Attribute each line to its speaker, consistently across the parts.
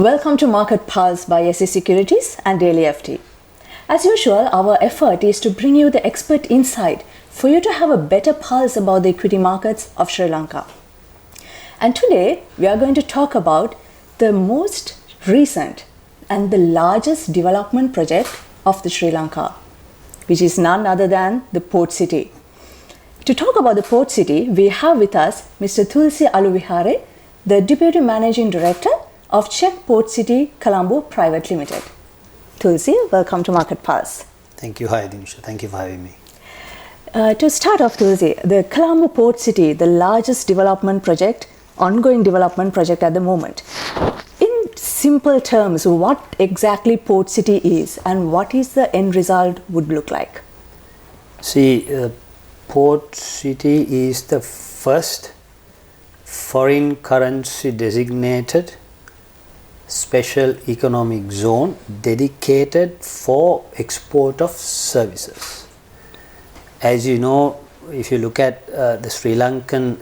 Speaker 1: Welcome to Market Pulse by SE Securities and Daily FT. As usual, our effort is to bring you the expert insight for you to have a better pulse about the equity markets of Sri Lanka. And today, we are going to talk about the most recent and the largest development project of the Sri Lanka, which is none other than the port city. To talk about the port city, we have with us Mr. Tulsi Aluvihare, the Deputy Managing Director of Czech Port City Colombo Private Limited. Tulsi, welcome to Market Pulse.
Speaker 2: Thank you. Hi, Dinisha. Thank you for having me.
Speaker 1: To start off, Tulsi, the Colombo Port City, the largest ongoing development project at the moment. In simple terms, what exactly Port City is and what is the end result would look like?
Speaker 2: See, Port City is the first foreign currency designated special economic zone dedicated for export of services. As you know, if you look at the Sri Lankan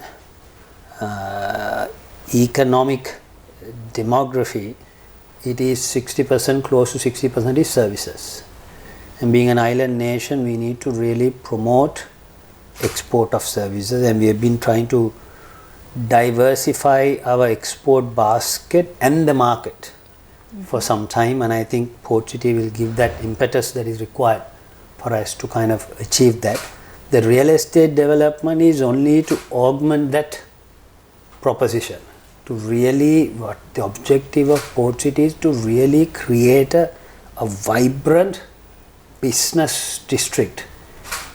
Speaker 2: economic demography, it is 60%, close to 60% is services. And being an island nation, we need to really promote export of services, and we have been trying to diversify our export basket and the market for some time, and I think Port City will give that impetus that is required for us to kind of achieve that. The real estate development is only to augment that proposition. What the objective of Port City is to really create a vibrant business district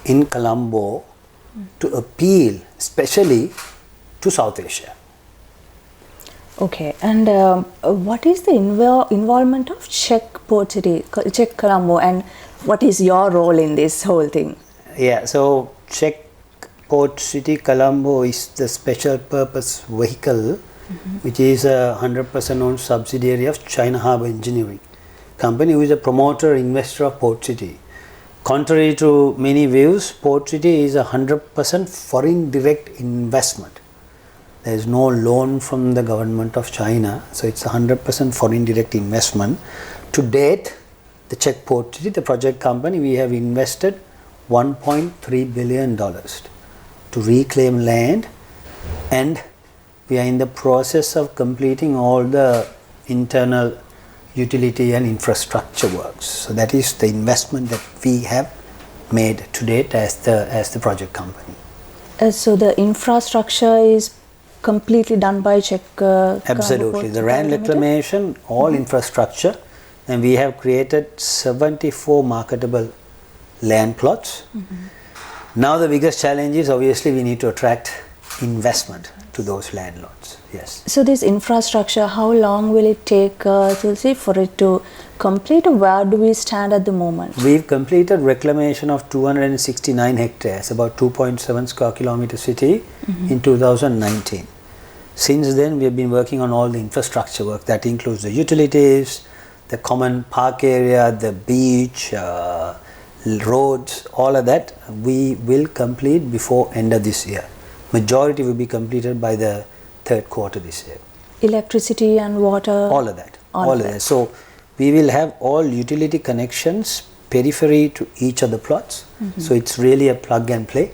Speaker 2: in Colombo to appeal especially to South Asia.
Speaker 1: Okay, and what is the involvement of Czech Port City, Czech Colombo, and what is your role in this whole thing?
Speaker 2: Yeah, so Czech Port City Colombo is the special purpose vehicle, which is a 100% owned subsidiary of China Harbour Engineering Company, who is a promoter investor of Port City. Contrary to many views, Port City is a 100% foreign direct investment. There is no loan from the government of China, so it's a 100% foreign direct investment. To date, the Czech Port City, the project company, we have invested $1.3 billion to reclaim land, and we are in the process of completing all the internal utility and infrastructure works. So that is the investment that we have made to date as the project company.
Speaker 1: So the infrastructure is completely done by Czech
Speaker 2: Absolutely. The land reclamation, all infrastructure, and we have created 74 marketable land plots. Now the biggest challenge is obviously we need to attract investment to those land lots. Yes.
Speaker 1: So this infrastructure, how long will it take, Tulsi, for it to complete? Where do we stand at the moment?
Speaker 2: We've completed reclamation of 269 hectares, about 2.7 square kilometer city in 2019. Since then, we have been working on all the infrastructure work. That includes the utilities, the common park area, the beach, roads, all of that we will complete before end of this year. Majority will be completed by the third quarter this year.
Speaker 1: Electricity and water?
Speaker 2: All of that. All of that. So we will have all utility connections periphery to each of the plots. So it's really a plug and play.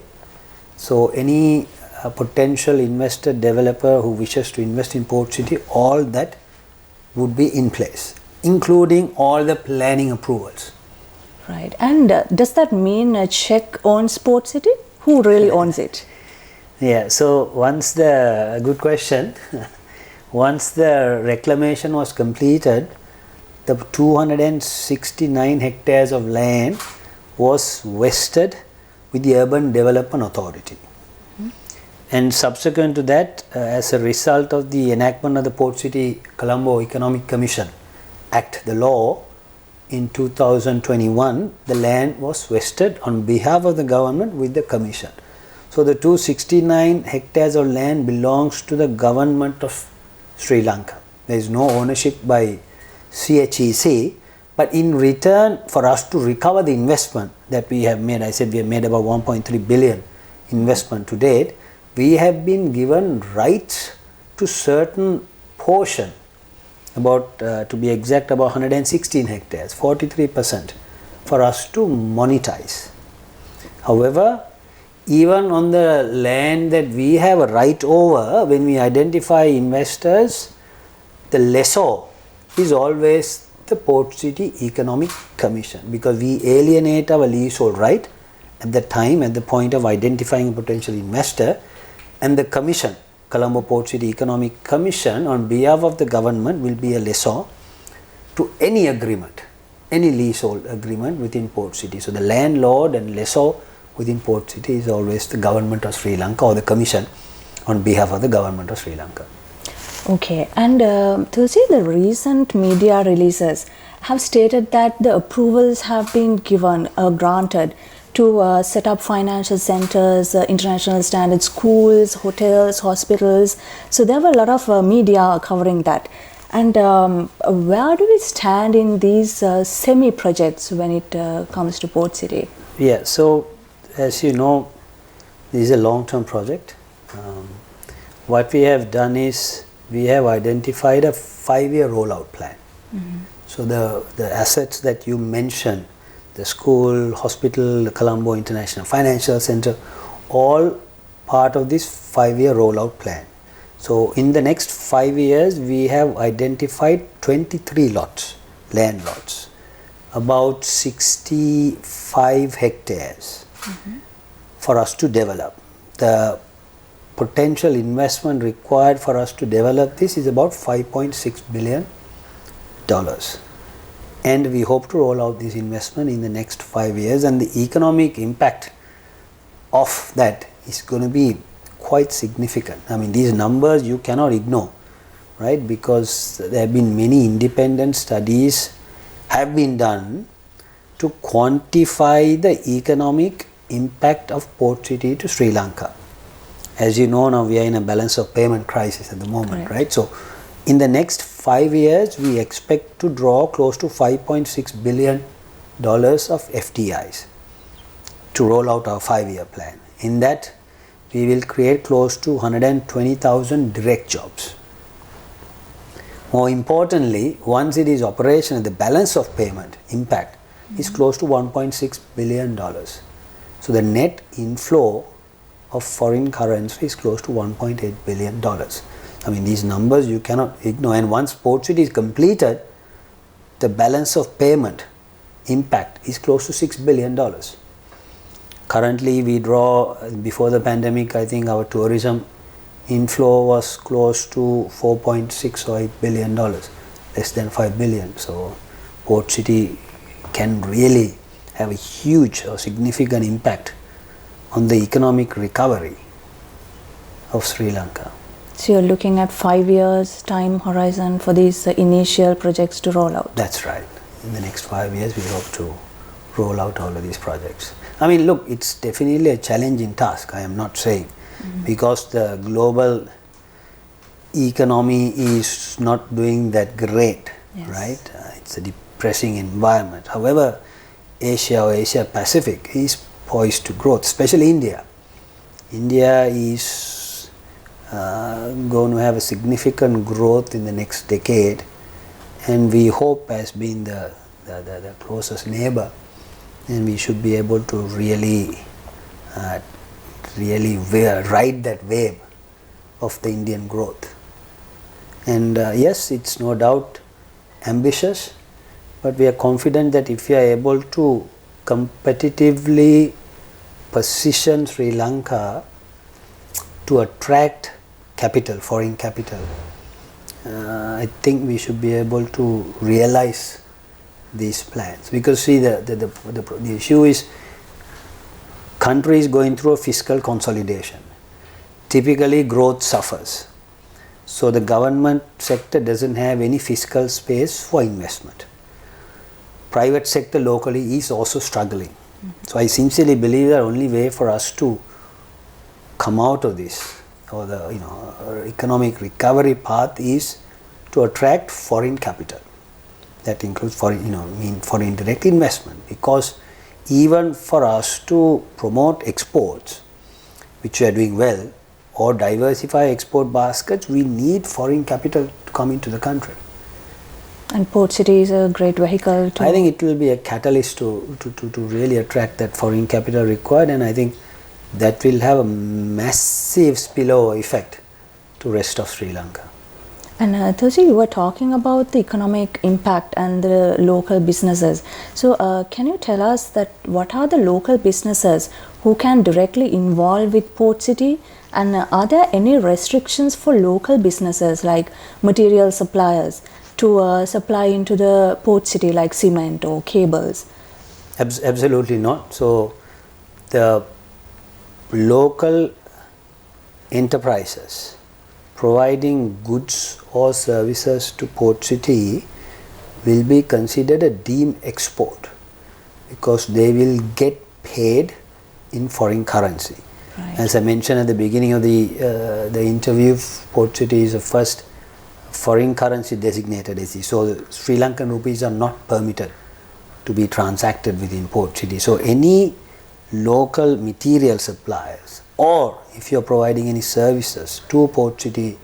Speaker 2: So any potential investor, developer who wishes to invest in Port City, all that would be in place, including all the planning approvals.
Speaker 1: Right. And does that mean Czech owns Port City? Who really owns it?
Speaker 2: Yeah, so good question. Once the reclamation was completed, the 269 hectares of land was vested with the Urban Development Authority. And subsequent to that, as a result of the enactment of the Port City Colombo Economic Commission Act, the law, in 2021, the land was vested on behalf of the government with the commission. So the 269 hectares of land belongs to the government of Sri Lanka. There is no ownership by CHEC, but in return for us to recover the investment that we have made, I said we have made about 1.3 billion investment to date, we have been given rights to certain portion to be exact, about 116 hectares, 43% for us to monetize. However, even on the land that we have a right over, when we identify investors, the lessor is always the Port City Economic Commission, because we alienate our leasehold right at the time, at the point of identifying a potential investor, and the commission, Colombo Port City Economic Commission, on behalf of the government, will be a lessor to any agreement, any leasehold agreement within Port City. So the landlord and lessor within Port City is always the government of Sri Lanka, or the commission on behalf of the government of Sri Lanka.
Speaker 1: Okay, and Tulsi, the recent media releases have stated that the approvals have been granted to set up financial centers, international standard schools, hotels, hospitals. So there were a lot of media covering that. And where do we stand in these semi-projects when it comes to Port City?
Speaker 2: Yeah, so as you know, this is a long-term project. What we have done is we have identified a 5-year rollout plan. So the assets that you mentioned, the school, hospital, the Colombo International Financial Center, all part of this 5-year rollout plan. So in the next 5 years, we have identified 23 lots, land lots, about 65 hectares for us to develop. The potential investment required for us to develop this is about $5.6 billion. And we hope to roll out this investment in the next 5 years, and the economic impact of that is going to be quite significant. I mean, these numbers you cannot ignore, right? Because there have been many independent studies have been done to quantify the economic impact of Port City to Sri Lanka. As you know, now we are in a balance of payment crisis at the moment, right? So in the next 5 years, we expect to draw close to $5.6 billion of FDIs to roll out our 5-year plan. In that, we will create close to 120,000 direct jobs. More importantly, once it is operational, the balance of payment impact is close to $1.6 billion. So the net inflow of foreign currency is close to $1.8 billion. I mean, these numbers you cannot ignore. And once Port City is completed, the balance of payment impact is close to $6 billion. Currently, we draw, before the pandemic, I think our tourism inflow was close to 4.6 or $8 billion, less than 5 billion. So Port City can really have a huge or significant impact on the economic recovery of Sri Lanka.
Speaker 1: So you're looking at 5 years time horizon for these initial projects to roll out?
Speaker 2: That's right. In the next 5 years, we hope to roll out all of these projects. I mean, look, it's definitely a challenging task, I am not saying, because the global economy is not doing that great, right? It's a depressing environment. However, Asia or Asia Pacific is poised to growth, especially India. India is going to have a significant growth in the next decade, and we hope, as being the closest neighbor, and we should be able to really ride that wave of the Indian growth. And yes, it's no doubt ambitious, but we are confident that if we are able to competitively position Sri Lanka to attract capital, foreign capital, I think we should be able to realize these plans. Because see, the issue is, country is going through a fiscal consolidation. Typically, growth suffers. So the government sector doesn't have any fiscal space for investment. Private sector locally is also struggling. So I sincerely believe the only way for us to come out of this, or the economic recovery path, is to attract foreign capital. That includes foreign direct investment, because even for us to promote exports, which we are doing well, or diversify export baskets, we need foreign capital to come into the country.
Speaker 1: And Port City is a great vehicle to...
Speaker 2: I think it will be a catalyst to really attract that foreign capital required, and I think that will have a massive spillover effect to rest of Sri Lanka.
Speaker 1: And Thursday, you were talking about the economic impact and the local businesses. So can you tell us that what are the local businesses who can directly involve with Port City, and are there any restrictions for local businesses like material suppliers to supply into the Port City like cement or cables?
Speaker 2: Absolutely not. So the local enterprises providing goods or services to Port City will be considered a deemed export because they will get paid in foreign currency.
Speaker 1: Right.
Speaker 2: As I mentioned at the beginning of the interview, Port City is the first foreign currency designated SE. So Sri Lankan rupees are not permitted to be transacted within Port City. So any local material suppliers, or if you're providing any services to Port City,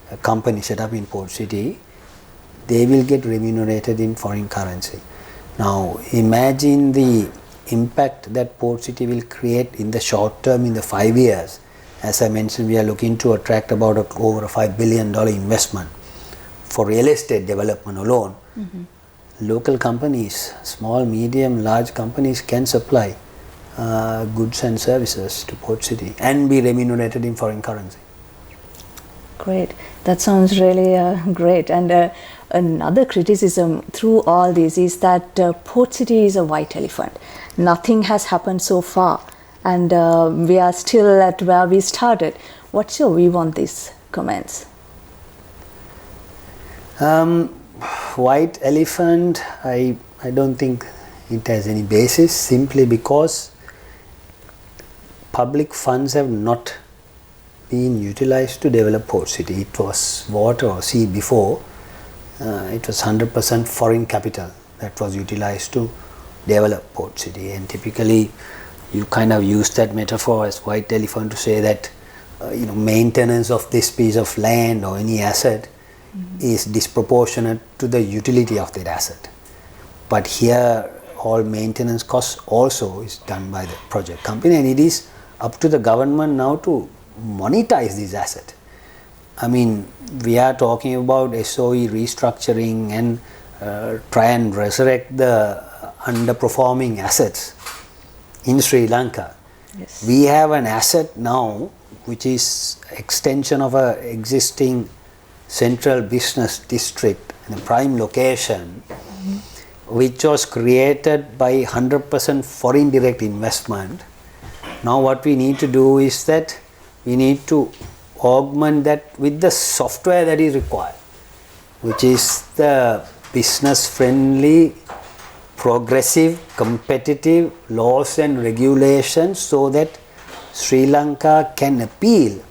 Speaker 2: a company set up in Port City, they will get remunerated in foreign currency. Now imagine the impact that Port City will create in the short term, in the 5 years. As I mentioned, we are looking to attract about over a $5 billion investment for real estate development alone. Local companies, small, medium, large companies can supply goods and services to Port City and be remunerated in foreign currency.
Speaker 1: Great. That sounds really great. And another criticism through all this is that Port City is a white elephant. Nothing has happened so far, and we are still at where we started. What's your view on these comments?
Speaker 2: White elephant, I don't think it has any basis, simply because public funds have not been utilized to develop Port City. It was water or sea before. It was 100% foreign capital that was utilized to develop Port City, and typically you kind of use that metaphor as white elephant to say that maintenance of this piece of land or any asset is disproportionate to the utility of that asset. But here all maintenance costs also is done by the project company, and it is up to the government now to monetize this asset. I mean, we are talking about SOE restructuring and try and resurrect the underperforming assets in Sri Lanka.
Speaker 1: Yes.
Speaker 2: We have an asset now which is extension of a existing central business district in a prime location, which was created by 100% foreign direct investment. Now what we need to do is that we need to augment that with the software that is required, which is the business friendly, progressive, competitive laws and regulations, so that Sri Lanka can appeal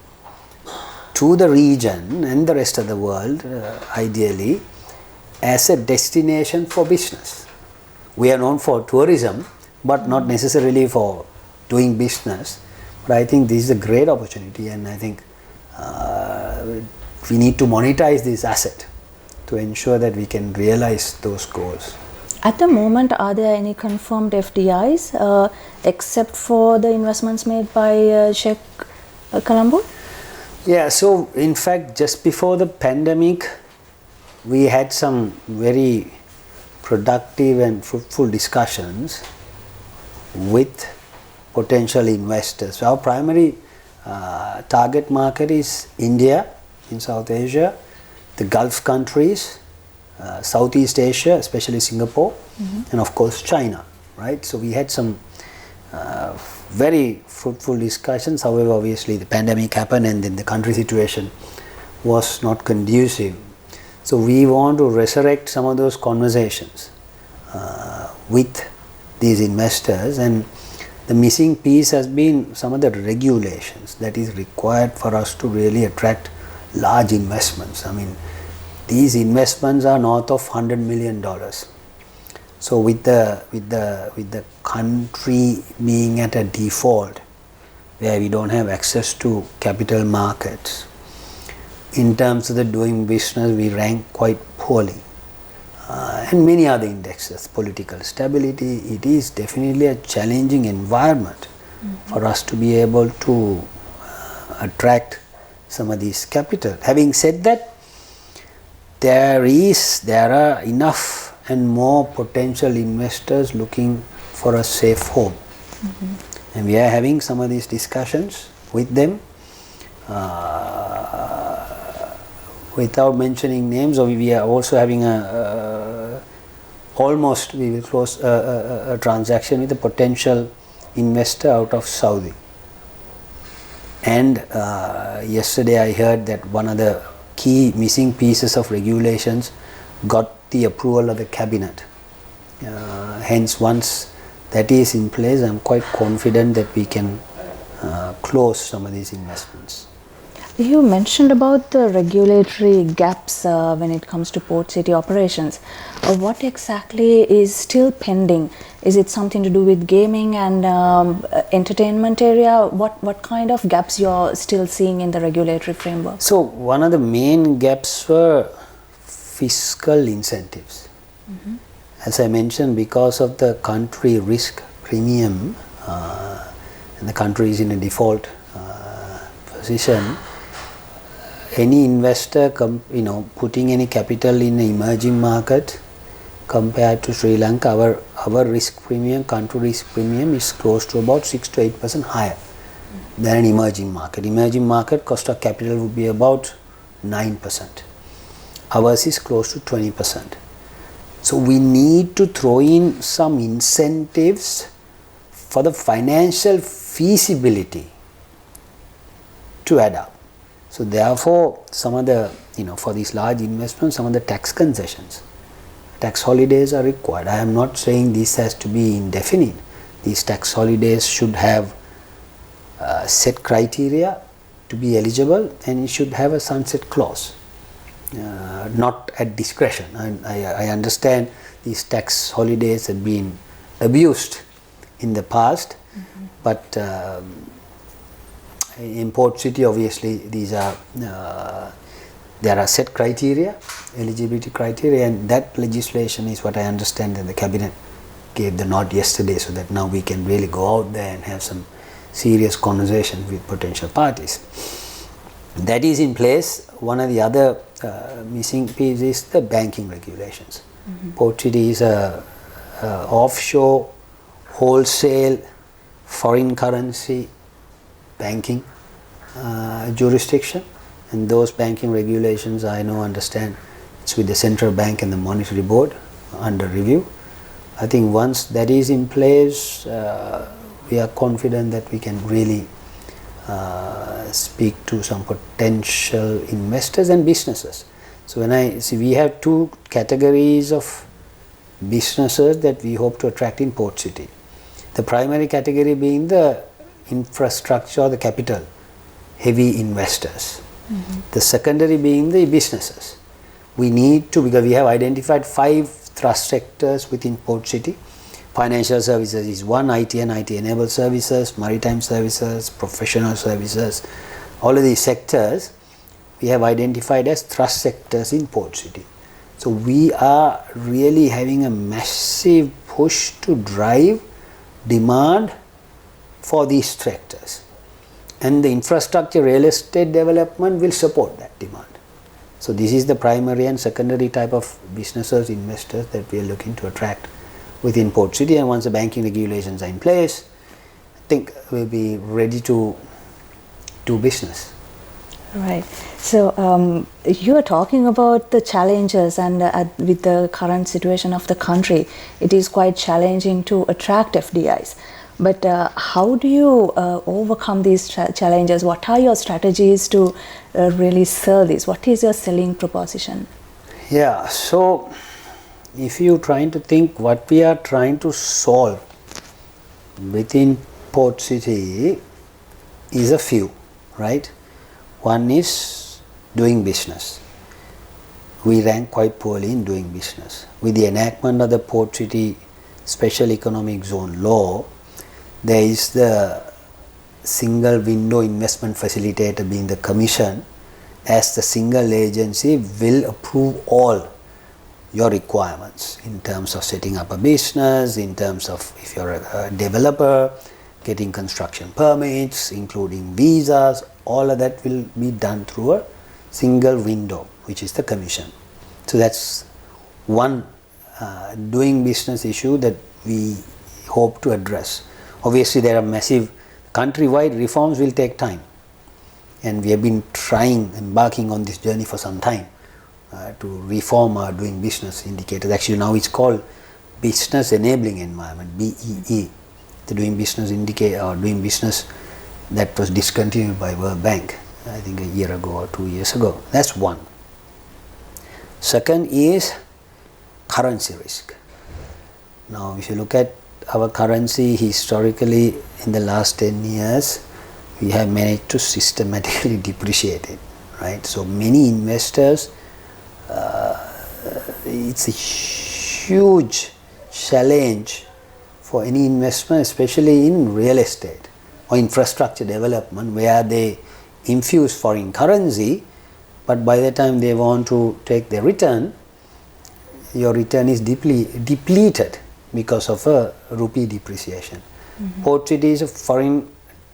Speaker 2: to the region and the rest of the world, ideally, as a destination for business. We are known for tourism, but not necessarily for doing business. But I think this is a great opportunity, and I think we need to monetize this asset to ensure that we can realize those goals.
Speaker 1: At the moment, are there any confirmed FDIs except for the investments made by Sheikh Colombo?
Speaker 2: Yeah, so in fact, just before the pandemic, we had some very productive and fruitful discussions with potential investors. Our primary target market is India in South Asia, the Gulf countries, Southeast Asia, especially Singapore, and of course China, right? So we had some very fruitful discussions. However, obviously the pandemic happened and then the country situation was not conducive. So we want to resurrect some of those conversations with these investors, and the missing piece has been some of the regulations that is required for us to really attract large investments. I mean, these investments are north of $100 million. So with the country being at a default, where we don't have access to capital markets, in terms of the doing business, we rank quite poorly and many other indexes, political stability. It is definitely a challenging environment for us to be able to attract some of these capital. Having said that, there are enough and more potential investors looking for a safe home. And we are having some of these discussions with them. Without mentioning names, or we are also having we will close a transaction with a potential investor out of Saudi. And yesterday I heard that one of the key missing pieces of regulations got the approval of the cabinet. Hence, once that is in place, I'm quite confident that we can close some of these investments.
Speaker 1: You mentioned about the regulatory gaps when it comes to port city operations. What exactly is still pending? Is it something to do with gaming and entertainment area? What kind of gaps you're still seeing in the regulatory framework?
Speaker 2: So one of the main gaps were fiscal incentives. As I mentioned, because of the country risk premium and the country is in a default position, any investor putting any capital in an emerging market compared to Sri Lanka, our risk premium, country risk premium is close to about 6 to 8% higher than an emerging market. Emerging market cost of capital would be about 9%. Ours is close to 20%. So we need to throw in some incentives for the financial feasibility to add up. So therefore, some of the, for these large investments, some of the tax concessions, tax holidays are required. I am not saying this has to be indefinite. These tax holidays should have set criteria to be eligible, and it should have a sunset clause, not at discretion. I understand these tax holidays have been abused in the past, but in Port City, obviously, these are there are set criteria, eligibility criteria, and that legislation is what I understand that the cabinet gave the nod yesterday, so that now we can really go out there and have some serious conversations with potential parties. That is in place. One of the other missing pieces is the banking regulations. Port City is a offshore wholesale foreign currency banking jurisdiction, and those banking regulations I understand it's with the central bank and the monetary board under review. I think once that is in place, we are confident that we can really speak to some potential investors and businesses. So when I see, we have two categories of businesses that we hope to attract in Port City. The primary category being the infrastructure or the capital heavy investors. The secondary being the businesses. We need to, because we have identified 5 thrust sectors within Port City. Financial services is one, IT and IT enabled services, maritime services, professional services. All of these sectors we have identified as thrust sectors in Port City. So we are really having a massive push to drive demand for these sectors, and the infrastructure real estate development will support that demand. So this is the primary and secondary type of businesses, investors that we are looking to attract within Port City, and once the banking regulations are in place, I think we'll be ready to do business.
Speaker 1: Right. So you are talking about the challenges, and with the current situation of the country, it is quite challenging to attract FDIs. But how do you overcome these challenges? What are your strategies to really sell this? What is your selling proposition?
Speaker 2: Yeah, so if you're trying to think what we are trying to solve within Port City is a few, right? One is doing business. We rank quite poorly in doing business. With the enactment of the Port City Special Economic Zone law, there is the single window investment facilitator being the commission, as the single agency will approve all your requirements in terms of setting up a business, in terms of if you're a developer, getting construction permits, including visas, all of that will be done through a single window, which is the commission. So that's one doing business issue that we hope to address. Obviously, there are massive countrywide reforms will take time, and we have been embarking on this journey for some time to reform our doing business indicators. Actually, now it's called Business Enabling Environment, BEE, the doing business indicator or doing business that was discontinued by World Bank, I think a year ago or 2 years ago. That's one. Second is currency risk. Now, if you look at our currency historically in the last 10 years, we have managed to systematically depreciate it, right? So many investors, it's a huge challenge for any investment, especially in real estate or infrastructure development, where they infuse foreign currency, but by the time they want to take their return, your return is depleted because of a rupee depreciation. Port City is a foreign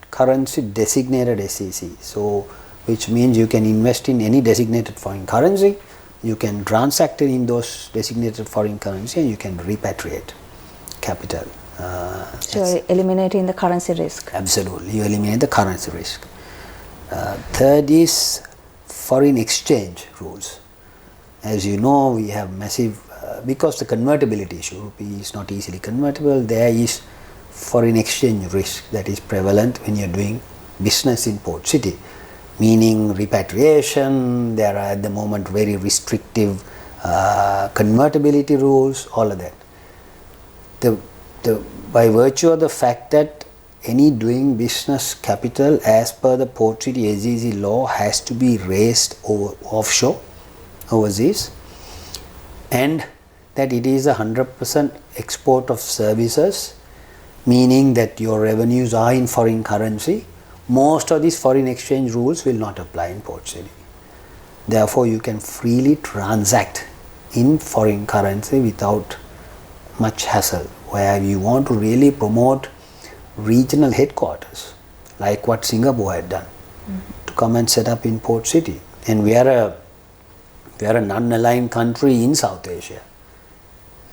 Speaker 2: currency designated SEC, so which means you can invest in any designated foreign currency, you can transact in those designated foreign currency, and you can repatriate capital.
Speaker 1: So you're eliminating the currency risk.
Speaker 2: Absolutely, you eliminate the currency risk. Third is foreign exchange rules. As you know, we have massive, because the convertibility issue, rupee is not easily convertible, there is foreign exchange risk that is prevalent when you're doing business in Port City, meaning repatriation. There are at the moment very restrictive convertibility rules, all of that. By virtue of the fact that any doing business capital as per the Port City SEC law has to be raised offshore, overseas, and that it is 100% export of services, meaning that your revenues are in foreign currency, most of these foreign exchange rules will not apply in Port City. Therefore, you can freely transact in foreign currency without much hassle. Where you want to really promote regional headquarters, like what Singapore had done, to come and set up in Port City. And we are a non-aligned country in South Asia,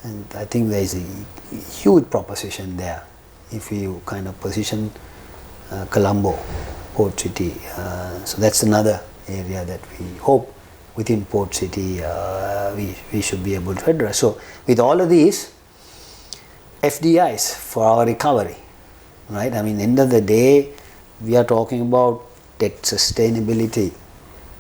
Speaker 2: and I think there is a huge proposition there if you kind of position Colombo, Port City. So that's another area that we hope within Port City we should be able to address. So with all of these FDIs for our recovery, right? I mean, end of the day, we are talking about debt sustainability.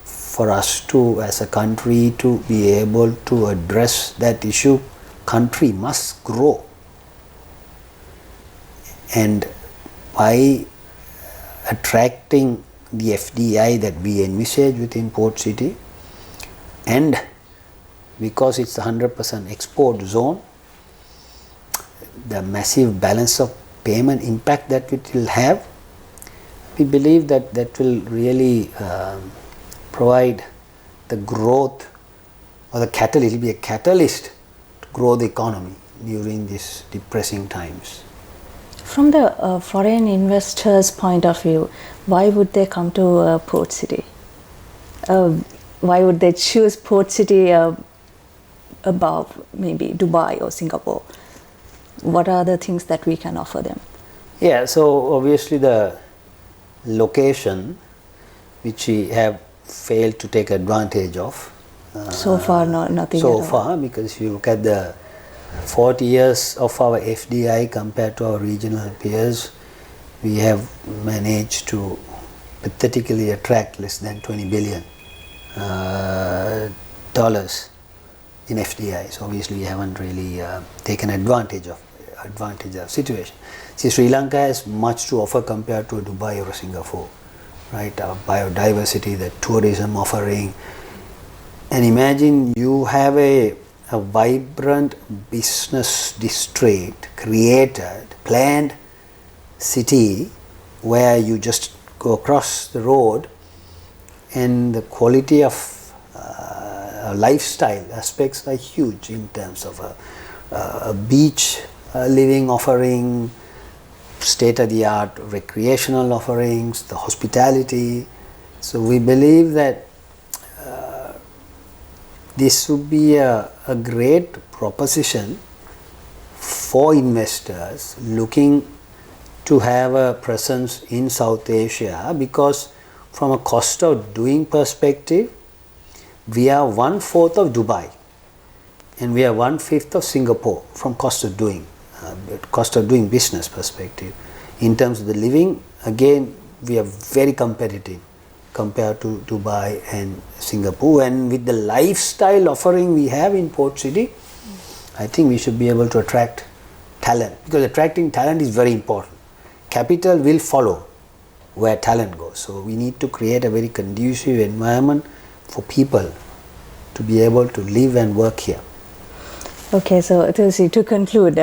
Speaker 2: For us to, as a country, to be able to address that issue, country must grow. And by attracting the FDI that we envisage within Port City, and because it's a 100% export zone, the massive balance of payment impact that it will have, we believe that that will really provide the growth or the catalyst, it will be a catalyst to grow the economy during these depressing times.
Speaker 1: From the foreign investors' point of view, why would they come to Port City? Why would they choose Port City above maybe Dubai or Singapore? What are the things that we can offer them?
Speaker 2: Yeah, so obviously the location, which we have failed to take advantage of.
Speaker 1: So far, nothing
Speaker 2: So
Speaker 1: at all.
Speaker 2: far, because if you look at the 40 years of our FDI compared to our regional peers, we have managed to pathetically attract less than $20 billion in FDI. So obviously we haven't really taken advantage of situation. See, Sri Lanka has much to offer compared to Dubai or Singapore, right? Our biodiversity, the tourism offering, and imagine you have a vibrant business district created, planned city where you just go across the road and the quality of lifestyle aspects are huge in terms of a beach living offering, state-of-the-art recreational offerings, the hospitality. So we believe that this would be a great proposition for investors looking to have a presence in South Asia, because from a cost of doing perspective, we are 1/4 of Dubai and we are 1/5 of Singapore from cost of doing business perspective. In terms of the living, again, we are very competitive compared to Dubai and Singapore, and with the lifestyle offering we have in Port City, I think we should be able to attract talent, because attracting talent is very important. Capital will follow where talent goes. So we need to create a very conducive environment for people to be able to live and work here.
Speaker 1: Okay, so Tulsi, to conclude,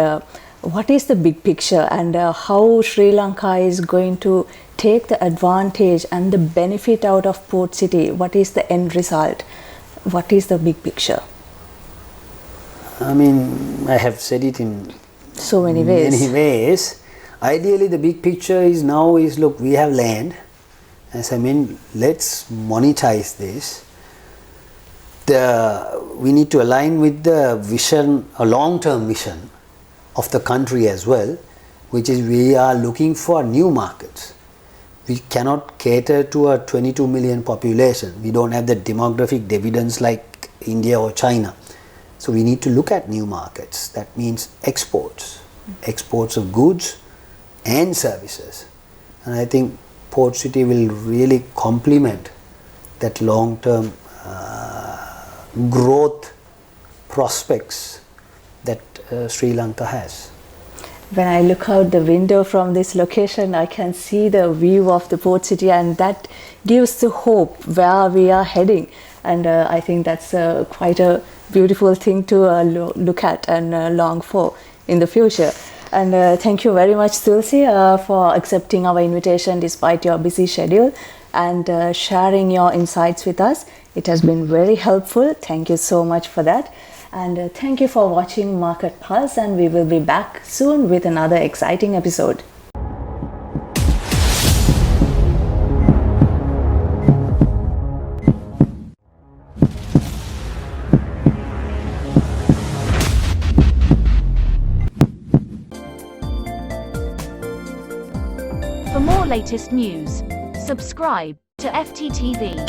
Speaker 1: what is the big picture, and how Sri Lanka is going to take the advantage and the benefit out of Port City? What is the end result? What is the big picture?
Speaker 2: I mean, I have said it in
Speaker 1: so many ways.
Speaker 2: Ideally, the big picture is now is, look, we have land. As I mean, let's monetize this. We need to align with the vision, a long-term vision of the country as well, which is we are looking for new markets. We cannot cater to a 22 million population. We don't have the demographic dividends like India or China. So we need to look at new markets. That means exports of goods and services. And I think Port City will really complement that long-term growth prospects that Sri Lanka has.
Speaker 1: When I look out the window from this location, I can see the view of the Port City, and that gives the hope where we are heading. And I think that's quite a beautiful thing to look at and long for in the future. And thank you very much, Tulsi, for accepting our invitation despite your busy schedule and sharing your insights with us. It has been very helpful. Thank you so much for that. And thank you for watching Market Pulse, and we will be back soon with another exciting episode.
Speaker 3: For more latest news, subscribe to FTTV.